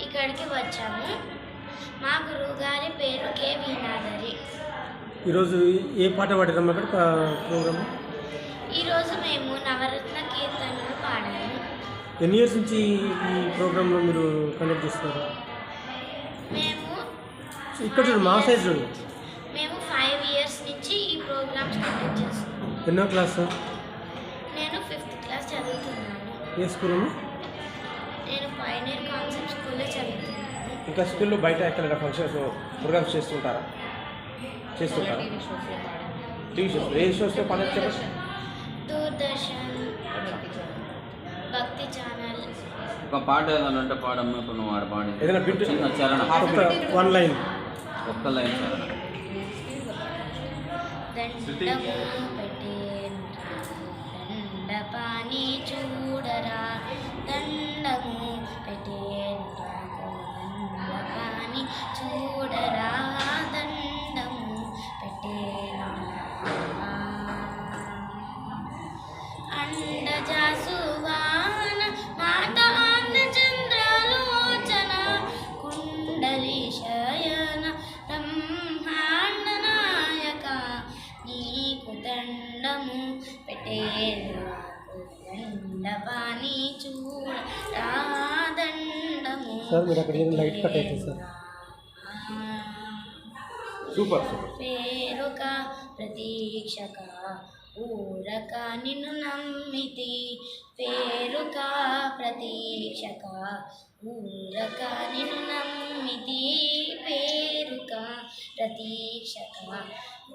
ఇక్కడికి వచ్చాము. మా గురువుగారి పేరు కె వీణాధరి. ఈరోజు ఏ పాట పాడారమ్మా ఇక్కడ ప్రోగ్రామ్? ఈరోజు మేము నవరత్న కీర్తనలు పాడాము. ఎన్ని ఇయర్స్ నుంచి ఈ ప్రోగ్రాంలో మీరు కండక్ట్ చేస్తున్నారు? మేము ఇక్కడ చూడు, మా సైడ్ చూడు. మేము 5 ఇయర్స్ నుంచి ఈ ప్రోగ్రామ్స్ కండక్ట్ చేస్తున్నాము. ఎన్నో క్లాస్? నేను 5th క్లాస్ చదువుతున్నాను. ఏ స్కూల్ అమ్మా? నేను పైనీర్ కాన్సెప్ట్ స్కూల్లో చదువుతున్నాను. ఇంకా స్కూల్లో బయట ఎక్కడ ఫంక్షన్స్ ప్రోగ్రామ్స్ చేస్తుంటారా? టీవీ షోస్ ఏ షోస్లో పాడచ్చు చెప్పండి. దూరదర్శన్, భక్తి ఛానల్. ఒక పాట ఏదైనా అంటే పాడమ్మ. ఇప్పుడు నువ్వు ఆడ పాడి ఏదైనా బిట్ చిన్న చరణ, వన్ లైన్, ఒక్క లైన్ చరణ. దండము పెట్టేను దండపాని చూడరా, దండము పెట్టేను దండపాని చూడరా, దండము పెట్టేను అండజాసువాన మాతాన్న చంద్రలోచన, కుండలి శయన బ్రహ్మాండ నాయక, నీకు దండము పెట్టేను దండపాని చూడరా, దండము సార్ మీరు అక్కడ లైట్ కట్ అవుతుంది సార్. సూపర్. పేరుక ప్రతీక్షక ఊరక నిన్ను నమ్మితి, పేరుక ప్రతీక్షక ఊరక నిన్ను నమ్మితి, పేరుక ప్రతీక్షక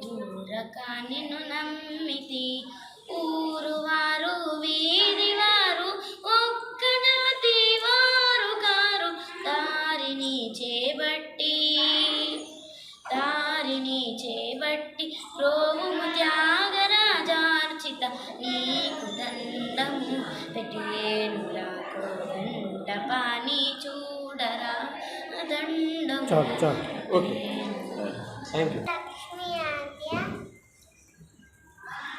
ఊరక నిన్ను నమ్మితి. ఊరు వారు వీధి వారు ఒక్క జాతి వారు కారు, దారిని చేబట్టి రోగుము త్యాగరాజార్చిత, నీకు దండము పెట్టేను రాకు దండపాని చూడరా, దండము. చాలు చాలు, ఓకే, థ్యాంక్ యూ. లక్ష్మి ఆద్య.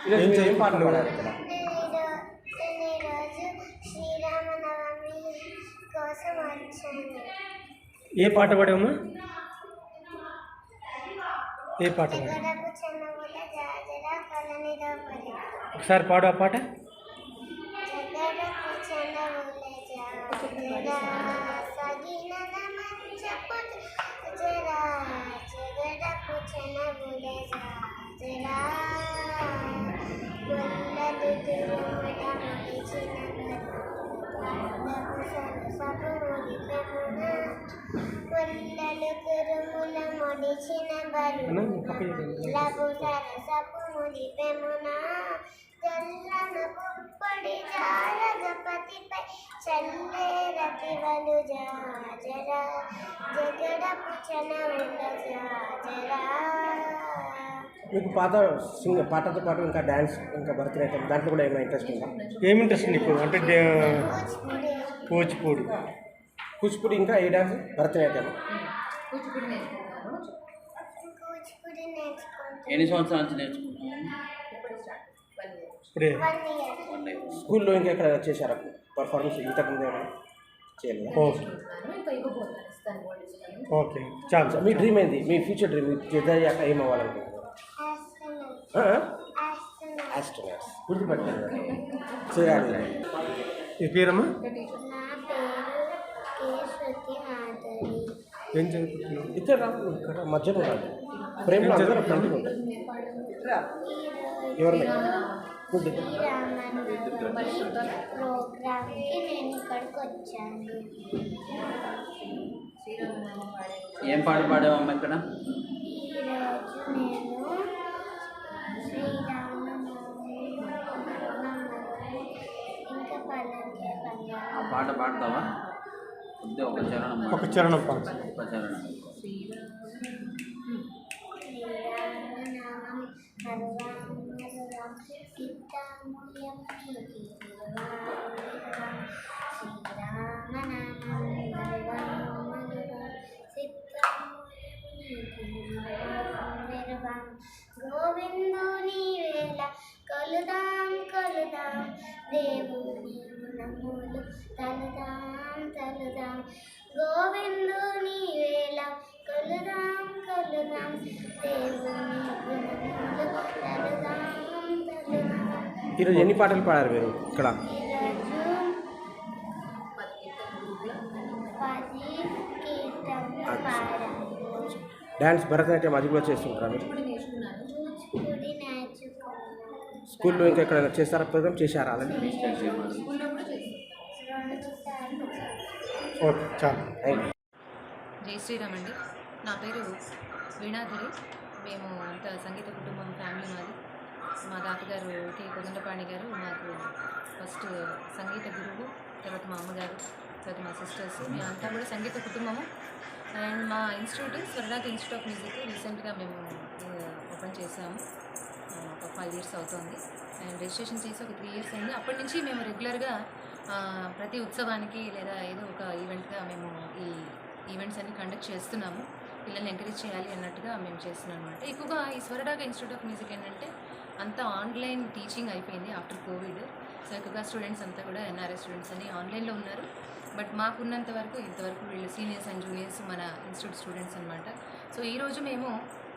ఈరోజు మీరు ఏం పాటలు పాడారు ఇక్కడ? నేను ఈరోజు శ్రీరామనవమి కోసం వచ్చాను. ఏ పాట పాడామమ్మా? ఏ పాట పాడా? జగడపు చెన్నముల జాజర కలనిదో పరి. ఒకసారి పాడు ఆ పాట. జగడపు చెన్నముల జాజర సగిన మంచపు జర, జగడపు చెన్నముల జాజర గొల్లలు తిరుమల మడిచిన సరసపు ముడిపెమున, గొల్లలు తిరుమల మడిచిన బరువు సరసపు ముడిపెమున, తెల్లన పుప్పొడి జారగపతిపై చల్లే రతివలు జాజర, జగడపు చెనవుల జాజర. మీకు పాటతో పాటు ఇంకా డ్యాన్స్, ఇంకా భరతనాట్యం, దాంట్లో కూడా ఏమైనా ఇంట్రెస్ట్ ఉందా? ఏమి ఇంట్రెస్ట్ నీకు? అంటే కూచిపూడి. కూచిపూడి ఇంకా ఏ డ్యాన్స్? భరతనాట్యం. కూచిపూడి నేర్చుకుంటాను. ఎన్ని సంవత్సరాల నుంచి నేర్చుకుంటున్నాను? ఇప్పుడే 1 year. స్కూల్లో ఇంకా ఎక్కడ చేశారా పర్ఫార్మెన్స్? ఇంతకుముందు ఏమైనా చేయలేదా? ఓకే ఓకే, చాలు సార్. మీ డ్రీమ్ ఏంది? మీ ఫ్యూచర్ డ్రీమ్ పెద్దయ్యాక ఏం అవ్వాలనుకుంటున్నారు? ఆస్ట్రోనాట్స్. గుర్తుపెట్టారు చేయాలి. ఈ పేరమ్మా? నా పేరు కె శృతి మాధురి. ఏం చదువుకుంటున్నావు? ఇక్కడ రాదు, ఇక్కడ మధ్యలో రాదు. ఫ్రేమ్లో అందరూ ఫ్రంట్గా ఉంటారు. ఎవరు గుడ్. ప్రోగ్రామ్కి నేను ఇక్కడికి వచ్చాను. ఏం పాట పాడావమ్మ ఇక్కడ? ఈరోజు నేను శ్రీరామనవమి ఇంకా పల్లకి ఆ పాట పాడతావా? కొద్దిగా ఒక చరణం పాడు. ఒక చరణం పాడు. ఒక చరణం. శ్రీరామనామం సర్వామరువం సిద్ధాముయం శ్రీరామనామం సర్వామరువం సిద్ధాముయం గోవిందుని వేళ కొలుదాం కొలుదాం దేవుని గుణములు తలుదాం తలుదాం గోవిందుని వేళ కొలుదాం కొలుదాం దేవుని గుణములు తలుదాం తలుదాం. ఈరోజు ఎన్ని పాటలు పాడారు మీరు ఇక్కడ? ఈరోజు 10 కీర్తనలు పాడాము. డ్యాన్స్ భరతనాట్యం అది కూడా చేస్తుంటారా మీరు? కూచిపూడి నేర్చుకున్నాము. స్కూల్లో ఇంకా ఎక్కడైనా చేస్తారా? ప్రోగ్రామ్ చేశారా అలాగే? రిజిస్టర్ చేయమని 2 సార్లు. ఓకే, చాలు, థ్యాంక్ యూ. జై శ్రీరామ్ అండి. నా పేరు వీణాధరి. మేము అంత సంగీత కుటుంబం ఫ్యామిలీ మాది. మా తాతగారు కే కోదండపాణి గారు మాకు ఫస్ట్ సంగీత గురువు, తర్వాత మా అమ్మగారు, తర్వాత మా సిస్టర్స్, మేమంతా కూడా సంగీత కుటుంబము. అండ్ మా ఇన్స్టిట్యూట్ స్వర్ణాథ్ ఇన్స్టిట్యూట్ ఆఫ్ మ్యూజిక్ రీసెంట్గా మేము ఓపెన్ చేసాము. ఒక 5 years అవుతుంది. అండ్ రిజిస్ట్రేషన్ చేసి ఒక 3 years అయింది. అప్పటి నుంచి మేము రెగ్యులర్గా ప్రతి ఉత్సవానికి లేదా ఏదో ఒక ఈవెంట్గా మేము ఈ ఈవెంట్స్ అన్ని కండక్ట్ చేస్తున్నాము. పిల్లల్ని ఎంకరేజ్ చేయాలి అన్నట్టుగా మేము చేస్తున్నాం అనమాట. ఎక్కువగా ఈ స్వరడాగ ఇన్స్టిట్యూట్ ఆఫ్ మ్యూజిక్ ఏంటంటే అంతా ఆన్లైన్ టీచింగ్ అయిపోయింది ఆఫ్టర్ కోవిడ్. సో ఎక్కువగా స్టూడెంట్స్ అంతా కూడా ఎన్ఆర్ఐ స్టూడెంట్స్ అని ఆన్లైన్లో ఉన్నారు. బట్ మాకున్నంత వరకు ఇంతవరకు వీళ్ళు సీనియర్స్ అండ్ జూనియర్స్ మన ఇన్స్టిట్యూట్ స్టూడెంట్స్ అనమాట. సో ఈరోజు మేము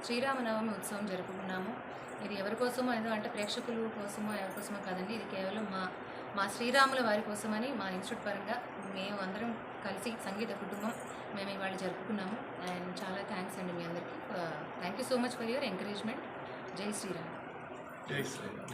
శ్రీరామనవమి ఉత్సవం జరుపుకున్నాము. ఇది ఎవరి కోసమో ఏదో అంటే ప్రేక్షకుల కోసమో ఎవరి కోసమో కాదండి. ఇది కేవలం మా శ్రీరాముల వారి కోసమని మా ఇన్స్టిట్యూట్ పరంగా మేము అందరం కలిసి సంగీత కుటుంబం మేము ఇవాళ జరుపుకున్నాము. అండ్ చాలా థ్యాంక్స్ అండి మీ అందరికీ. Thank you so much for your encouragement. జై శ్రీరామ్. జై శ్రీరామ్.